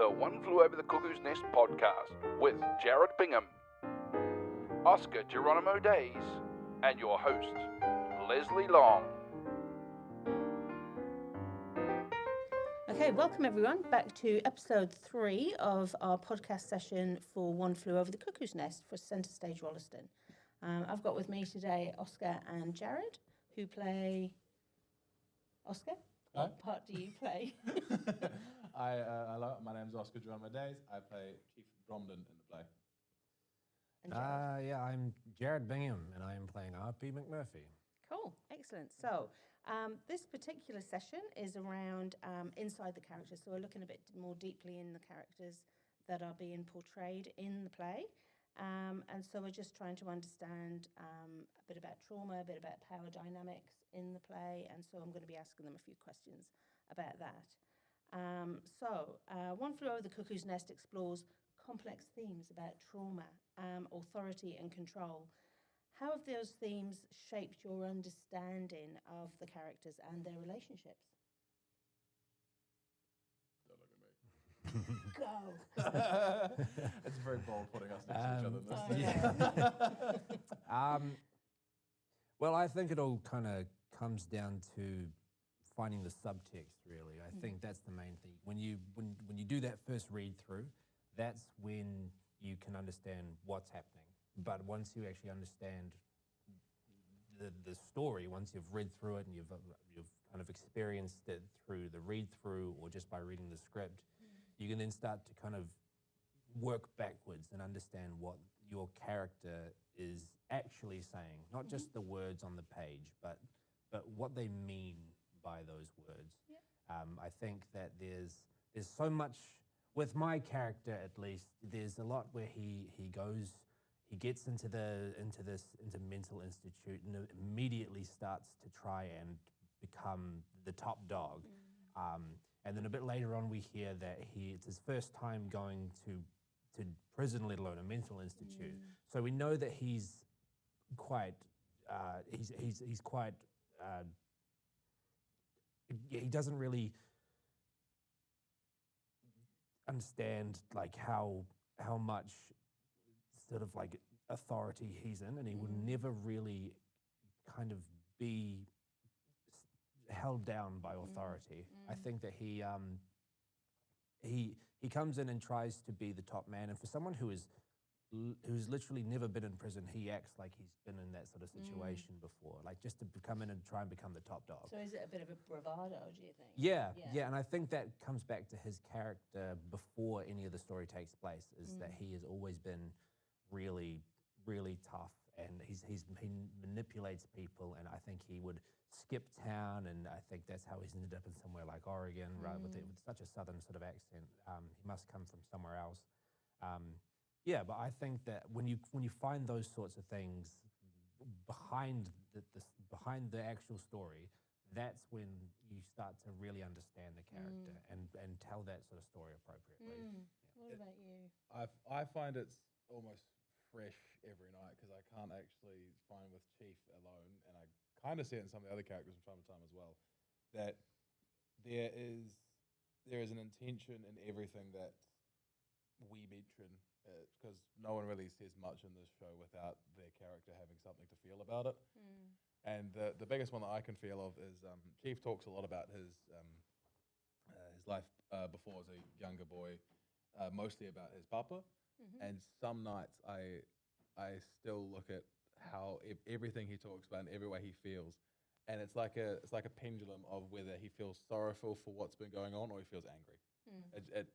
the One Flew Over the Cuckoo's Nest podcast with Jared Bingham, Oscar Geronimo Days, and your host, Leslie Long. Okay, welcome everyone back to episode 3 of our podcast session for One Flew Over the Cuckoo's Nest for Centre Stage Wollaston. I've got with me today Oscar and Jared, who play... Oscar? Hi. What part do you play? Hello, my name's Oscar Geronimo Days. I play Chief Bromden in the play. And Jared? I'm Jared Bingham, and I am playing R.P. McMurphy. Cool, excellent. So this particular session is around inside the characters. So we're looking a bit more deeply in the characters that are being portrayed in the play. And so we're just trying to understand a bit about trauma, a bit about power dynamics in the play. And so I'm going to be asking them a few questions about that. One Flew Over the Cuckoo's Nest explores complex themes about trauma, authority and control. How have those themes shaped your understanding of the characters and their relationships? Don't look at me. Go! It's very bold putting us next to each other in this. Well, I think it all kind of comes down to finding the subtext, really. I think that's the main thing. When you do that first read through, that's when you can understand what's happening. But once you actually understand the story, once you've read through it and you've kind of experienced it through the read through or just by reading the script, you can then start to kind of work backwards and understand what your character is actually saying, not just the words on the page, but what they mean by those words. Yep. I think that there's so much with my character, at least. There's a lot where he gets into mental institute and immediately starts to try and become the top dog. And then a bit later on, we hear that it's his first time going to prison, let alone a mental institute. So we know that he's quite he doesn't really understand like how much sort of like authority he's in, and he would never really kind of be held down by authority. I think that he comes in and tries to be the top man, and for someone who's literally never been in prison, he acts like he's been in that sort of situation before, like just to come in and try and become the top dog. So is it a bit of a bravado, do you think? Yeah, and I think that comes back to his character before any of the story takes place, is that he has always been really, really tough, and he manipulates people, and I think he would skip town, and I think that's how he's ended up in somewhere like Oregon, right, with such a southern sort of accent. He must come from somewhere else. But I think that when you find those sorts of things behind the actual story, that's when you start to really understand the character and tell that sort of story appropriately. What about you? I find it's almost fresh every night because I can't actually find with Chief alone, and I kind of see it in some of the other characters from time to time as well, that there is an intention in everything that we mention, because no one really says much in this show without their character having something to feel about it. And the biggest one that I can feel of is Chief talks a lot about his life before as a younger boy, mostly about his papa. And some nights I still look at how everything he talks about and every way he feels, and it's like a pendulum of whether he feels sorrowful for what's been going on or he feels angry.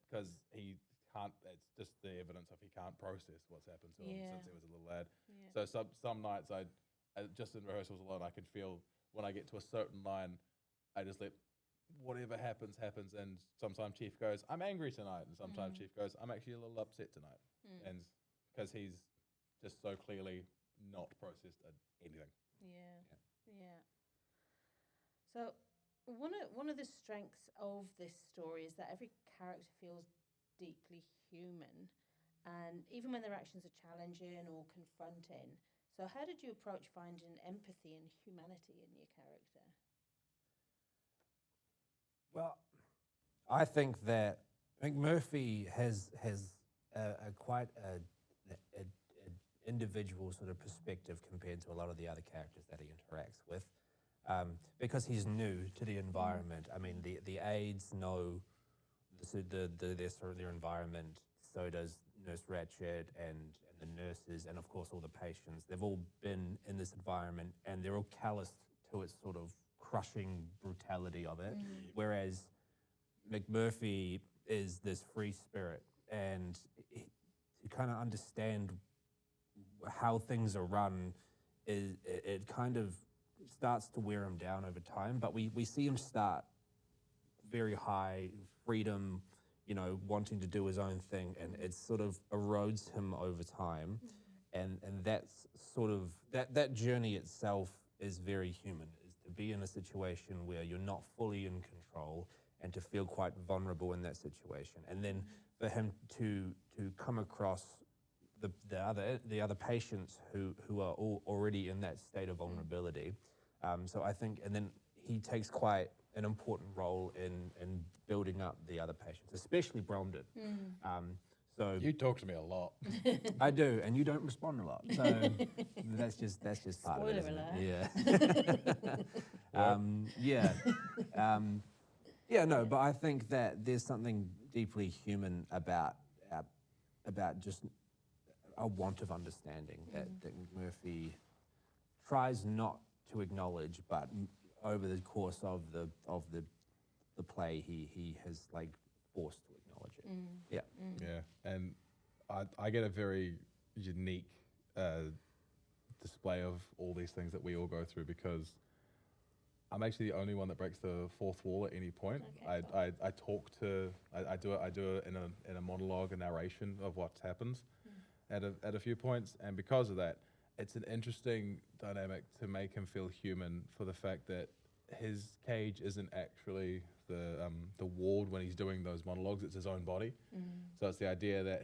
Because he can't. It's just the evidence of he can't process what's happened to him since he was a little lad. So some nights I just in rehearsals alone, I could feel when I get to a certain line, I just let whatever happens, and sometimes Chief goes, "I'm angry tonight," and sometimes Chief goes, "I'm actually a little upset tonight," and because he's just so clearly not processed anything. Yeah. So one of the strengths of this story is that every character feels deeply human, and even when their actions are challenging or confronting. So how did you approach finding empathy and humanity in your character? Well, I think that McMurphy has a quite a individual sort of perspective compared to a lot of the other characters that he interacts with, because he's new to the environment. I mean, the aides know their sort of their environment. So does Nurse Ratched and the nurses, and of course all the patients. They've all been in this environment, and they're all calloused to its sort of crushing brutality of it. Whereas McMurphy is this free spirit, and to kind of understand how things are run, it kind of starts to wear him down over time. But we see him start very high, freedom, wanting to do his own thing, and it sort of erodes him over time. And that's sort of, that journey itself is very human, is to be in a situation where you're not fully in control and to feel quite vulnerable in that situation. And then for him to come across the other patients who are all already in that state of vulnerability. So I think, and then he takes quite an important role in building up the other patients, especially Bromden. So You talk to me a lot. I do, and you don't respond a lot. So that's just part of it, isn't it? Yeah. No, but I think that there's something deeply human about just a want of understanding that Murphy tries not to acknowledge, but over the course of the play, he has like forced to acknowledge it. Yeah, and I get a very unique display of all these things that we all go through, because I'm actually the only one that breaks the fourth wall at any point. Okay, I talk to, I do it in a monologue, a narration of what's happened at a few points, and because of that, it's an interesting dynamic to make him feel human, for the fact that his cage isn't actually the ward when he's doing those monologues, it's his own body. So it's the idea that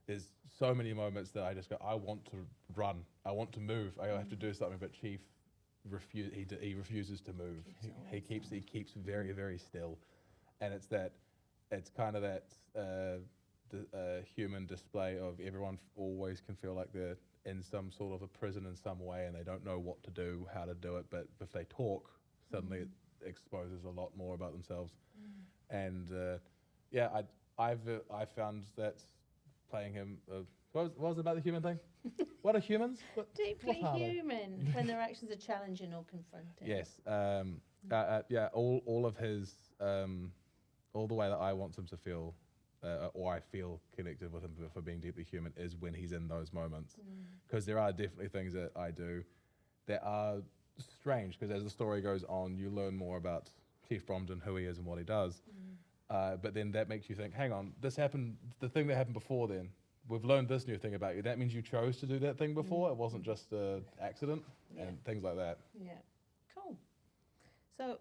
there's so many moments that I just go, I want to run, I want to move, I have to do something, but Chief he refuses to move. He keeps very, very still, and it's kind of that human display of everyone always can feel like they're in some sort of a prison in some way, and they don't know what to do, how to do it, but if they talk, suddenly it exposes a lot more about themselves. And I found that playing him, what was it about the human thing? What are humans? Deeply what are they? human when their actions are challenging or confronting. Yes. All of his, all the way that I want him to feel, or I feel connected with him for being deeply human, is when he's in those moments. Because there are definitely things that I do that are strange, because as the story goes on, you learn more about Chief Bromden, who he is and what he does. But then that makes you think, hang on, this happened, the thing that happened before then, we've learned this new thing about you. That means you chose to do that thing before. It wasn't just an accident, and things like that. Yeah, cool. So,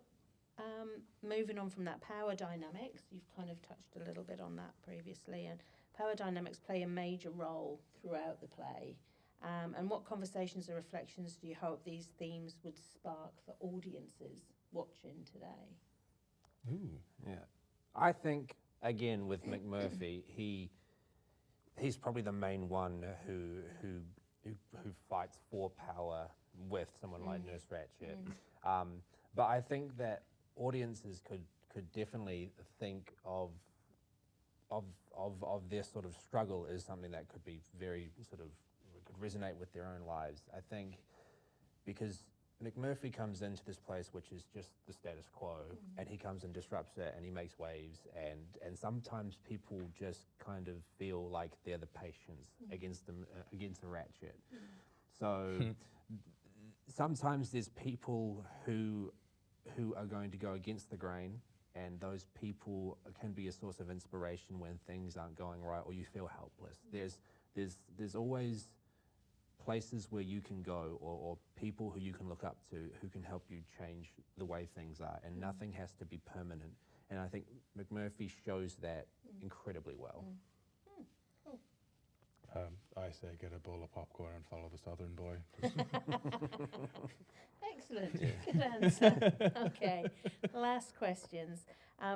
moving on from that, power dynamics, you've kind of touched a little bit on that previously, and power dynamics play a major role throughout the play. And what conversations or reflections do you hope these themes would spark for audiences watching today? Ooh. Yeah. I think, again, with McMurphy, he's probably the main one who fights for power with someone like Nurse Ratched. But I think that audiences could definitely think of their sort of struggle as something that could be very sort of, could resonate with their own lives. I think because McMurphy comes into this place which is just the status quo, and he comes and disrupts it, and he makes waves, and sometimes people just kind of feel like they're the patients against the Ratched. So sometimes there's people who are going to go against the grain, and those people can be a source of inspiration when things aren't going right or you feel helpless. There's always places where you can go, or people who you can look up to who can help you change the way things are, and nothing has to be permanent. And I think McMurphy shows that incredibly well. Cool. I say get a bowl of popcorn and follow the Southern boy. Excellent. Good answer. Okay. Last questions.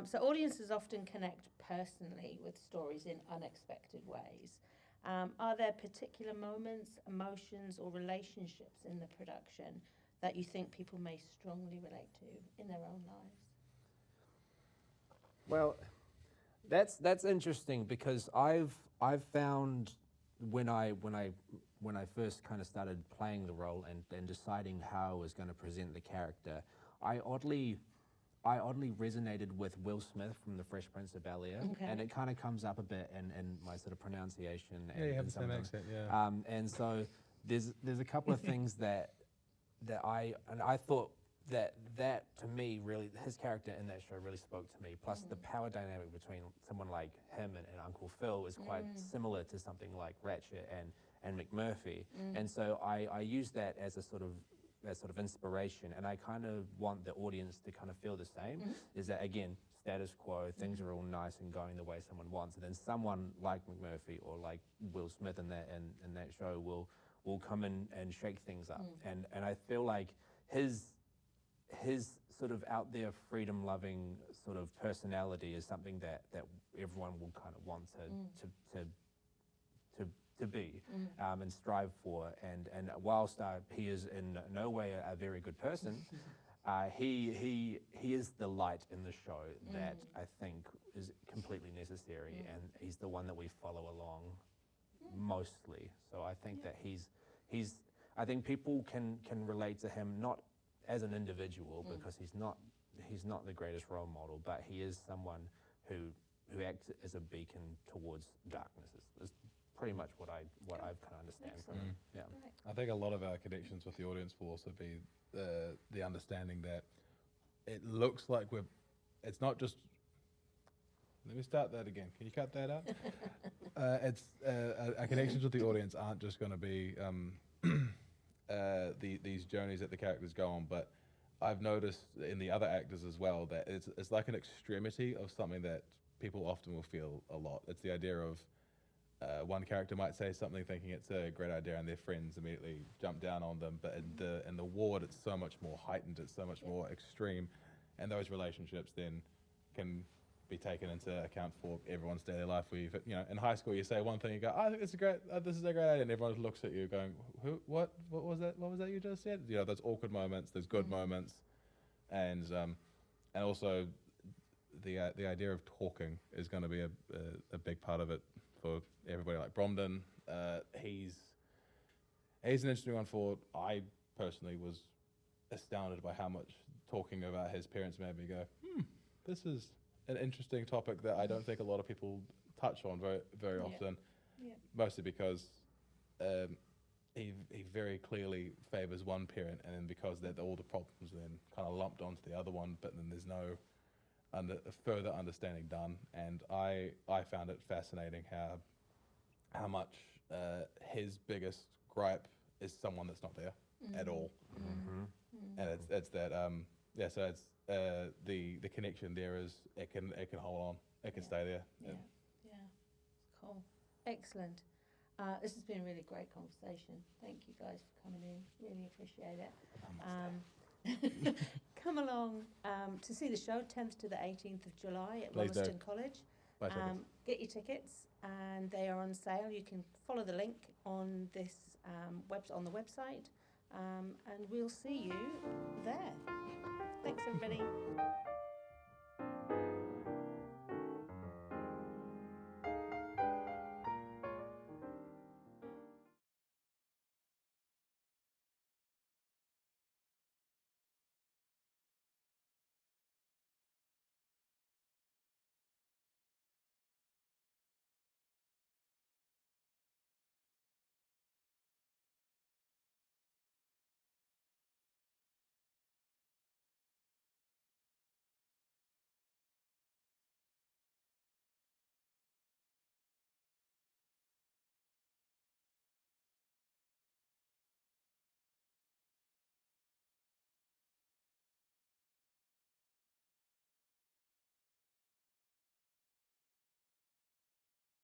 So audiences often connect personally with stories in unexpected ways. Are there particular moments, emotions, or relationships in the production that you think people may strongly relate to in their own lives? Well, that's interesting because I've found when I first kind of started playing the role and deciding how I was going to present the character, I oddly resonated with Will Smith from The Fresh Prince of Bel-Air, and it kind of comes up a bit in my sort of pronunciation. Yeah, you have the same accent, yeah. And so there's a couple of things that I thought that to me really, his character in that show really spoke to me. Plus the power dynamic between someone like him and Uncle Phil is quite similar to something like Ratchet and McMurphy. And so I use that as a sort of inspiration, and I kind of want the audience to kind of feel the same. Is that, again, status quo, things are all nice and going the way someone wants, and then someone like McMurphy or like Will Smith in that show will come in and shake things up. And I feel like his sort of out there freedom loving sort of personality is something that everyone will kind of want to be and strive for. And whilst he is in no way a very good person, he is the light in the show that I think is completely necessary, and he's the one that we follow along mostly. So I think that he's I think people can relate to him, not as an individual, because he's not the greatest role model, but he is someone who acts as a beacon towards darkness. Is pretty much what I kind of understand from him. Yeah. I think a lot of our connections with the audience will also be the understanding that it looks like it's not just. Let me start that again. Can you cut that out? Our connections with the audience aren't just going to be these journeys that the characters go on, but I've noticed in the other actors as well that it's like an extremity of something that people often will feel a lot. It's the idea of one character might say something thinking it's a great idea, and their friends immediately jump down on them. But in the ward, it's so much more heightened. It's so much more extreme, and those relationships then can be taken into account for everyone's daily life. Where in high school, you say one thing, you go, "I think this is a great idea," and everyone looks at you going, "What was that? What was that you just said?" Those awkward moments, there's good moments, and also the idea of talking is going to be a big part of it for everybody. Like Bromden, he's an interesting one. I personally was astounded by how much talking about his parents made me go, this is an interesting topic that I don't think a lot of people touch on very often. Mostly because he very clearly favors one parent, and then because all the problems then kind of lumped onto the other one, but then there's no further understanding done. And I found it fascinating how much his biggest gripe is someone that's not there at all. And it's that so it's the connection there is it can hold on, it can stay there. Cool, excellent. This has been a really great conversation. Thank you guys for coming in, really appreciate it. Come along to see the show 10th to the 18th of July at Wollaston College. Get your tickets, and they are on sale. You can follow the link on this on the website, and we'll see you there. Thanks, everybody.